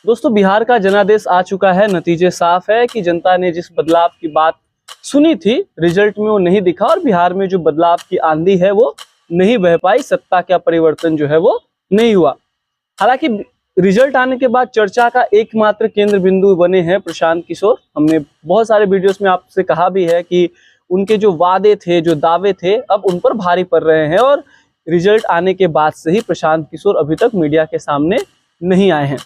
दोस्तों, बिहार का जनादेश आ चुका है। नतीजे साफ है कि जनता ने जिस बदलाव की बात सुनी थी, रिजल्ट में वो नहीं दिखा और बिहार में जो बदलाव की आंधी है वो नहीं बह पाई। सत्ता का परिवर्तन जो है वो नहीं हुआ। हालांकि रिजल्ट आने के बाद चर्चा का एकमात्र केंद्र बिंदु बने हैं प्रशांत किशोर। हमने बहुत सारे वीडियोस में आपसे कहा भी है कि उनके जो वादे थे, जो दावे थे, अब उन पर भारी पड़ रहे हैं और रिजल्ट आने के बाद से ही प्रशांत किशोर अभी तक मीडिया के सामने नहीं आए हैं।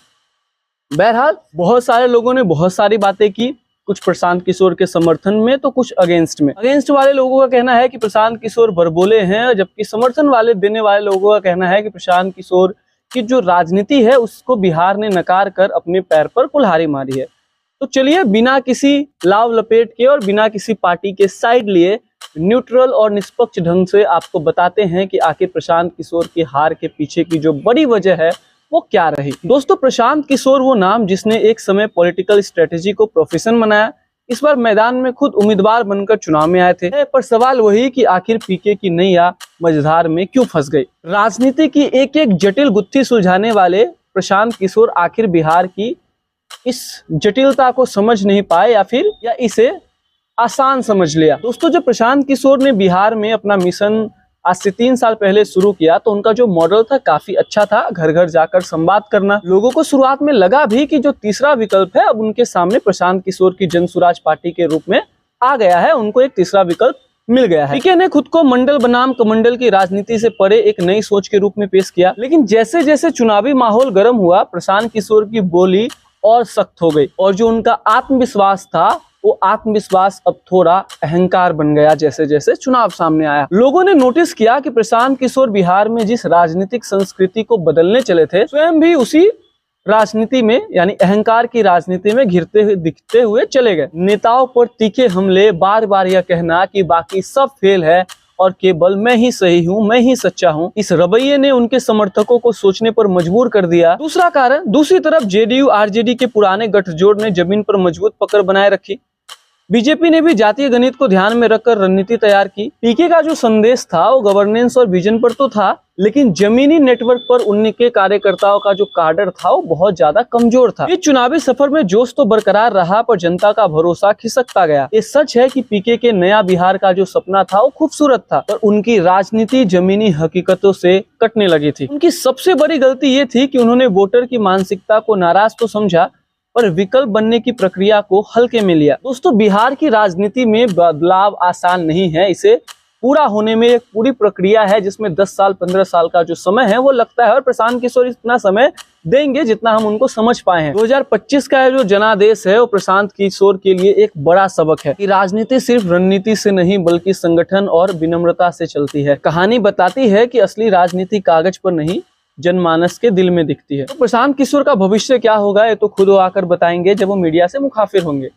बहरहाल बहुत सारे लोगों ने बहुत सारी बातें की, कुछ प्रशांत किशोर के समर्थन में तो कुछ अगेंस्ट में। अगेंस्ट वाले लोगों का कहना है कि प्रशांत किशोर बड़बोले हैं, जबकि समर्थन वाले देने वाले लोगों का कहना है कि प्रशांत किशोर की जो राजनीति है उसको बिहार ने नकार कर अपने पैर पर कुल्हाड़ी मारी है। तो चलिए, बिना किसी लाव लपेट के और बिना किसी पार्टी के साइड लिए न्यूट्रल और निष्पक्ष ढंग से आपको बताते हैं कि आखिर प्रशांत किशोर की हार के पीछे की जो बड़ी वजह है वो क्या रही। दोस्तों, प्रशांत किशोर वो नाम जिसने एक समय पॉलिटिकल स्ट्रेटेजी को प्रोफेशन बनाया। इस बार मैदान में खुद उम्मीदवार बनकर चुनाव में आए थे, पर सवाल वही कि आखिर पीके की नैया मझधार में क्यों फंस गई। राजनीति की एक एक जटिल गुत्थी सुलझाने वाले प्रशांत किशोर आखिर बिहार की इस जटिलता को समझ नहीं पाए या इसे आसान समझ लिया। दोस्तों, जब प्रशांत किशोर ने बिहार में अपना मिशन आज से 3 साल पहले शुरू किया तो उनका जो मॉडल था काफी अच्छा था। घर घर जाकर संवाद करना। लोगों को शुरुआत में लगा भी कि जो तीसरा विकल्प है अब उनके सामने प्रशांत किशोर की जन सुराज पार्टी के रूप में आ गया है, उनको एक तीसरा विकल्प मिल गया है। पीके ने खुद को मंडल बनाम कमंडल की राजनीति से परे एक नई सोच के रूप में पेश किया। लेकिन जैसे जैसे चुनावी माहौल गर्म हुआ, प्रशांत किशोर की बोली और सख्त हो गई और जो उनका आत्मविश्वास था वो आत्मविश्वास अब थोड़ा अहंकार बन गया। जैसे जैसे चुनाव सामने आया, लोगों ने नोटिस किया कि प्रशांत किशोर बिहार में जिस राजनीतिक संस्कृति को बदलने चले थे, स्वयं भी उसी राजनीति में यानी अहंकार की राजनीति में घिरते हुए दिखते हुए चले गए। नेताओं पर तीखे हमले, बार बार यह कहना कि बाकी सब फेल है और केवल मैं ही सही हूँ, मैं ही सच्चा हूँ, इस रवैये ने उनके समर्थकों को सोचने पर मजबूर कर दिया। दूसरा कारण, दूसरी तरफ जेडीयू आरजेडी के पुराने गठजोड़ ने जमीन पर मजबूत पकड़ बनाए रखी। बीजेपी ने भी जातीय गणित को ध्यान में रखकर रणनीति तैयार की। पीके का जो संदेश था वो गवर्नेंस और विजन पर तो था, लेकिन जमीनी नेटवर्क पर उनके कार्यकर्ताओं का जो काडर था वो बहुत ज्यादा कमजोर था। इस चुनावी सफर में जोश तो बरकरार रहा, पर जनता का भरोसा खिसकता गया। ये सच है कि पीके के नया बिहार का जो सपना था वो खूबसूरत था, पर उनकी राजनीति जमीनी हकीकतों से कटने लगी थी। उनकी सबसे बड़ी गलती ये थी कि उन्होंने वोटर की मानसिकता को नाराज तो समझा, पर विकल्प बनने की प्रक्रिया को हल्के में लिया। दोस्तों, बिहार की राजनीति में बदलाव आसान नहीं है। इसे पूरा होने में एक पूरी प्रक्रिया है जिसमें 10 साल 15 साल का जो समय है वो लगता है, और प्रशांत किशोर इतना समय देंगे जितना हम उनको समझ पाए हैं। 2025 का जो जनादेश है वो प्रशांत किशोर के लिए एक बड़ा सबक है कि राजनीति सिर्फ रणनीति से नहीं बल्कि संगठन और विनम्रता से चलती है। कहानी बताती है कि असली राजनीति कागज पर नहीं, जनमानस के दिल में दिखती है। तो प्रशांत किशोर का भविष्य क्या होगा ये तो खुद वो आकर बताएंगे जब वो मीडिया से मुखाफिर होंगे।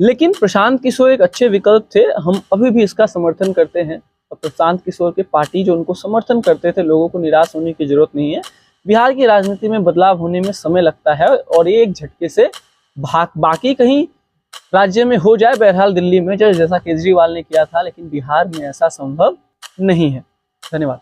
लेकिन प्रशांत किशोर एक अच्छे विकल्प थे, हम अभी भी इसका समर्थन करते हैं। और प्रशांत किशोर के पार्टी जो उनको समर्थन करते थे, लोगों को निराश होने की जरूरत नहीं है। बिहार की राजनीति में बदलाव होने में समय लगता है और एक झटके से बाकी कहीं राज्य में हो जाए, बहरहाल दिल्ली में जैसा केजरीवाल ने किया था, लेकिन बिहार में ऐसा संभव नहीं है। धन्यवाद।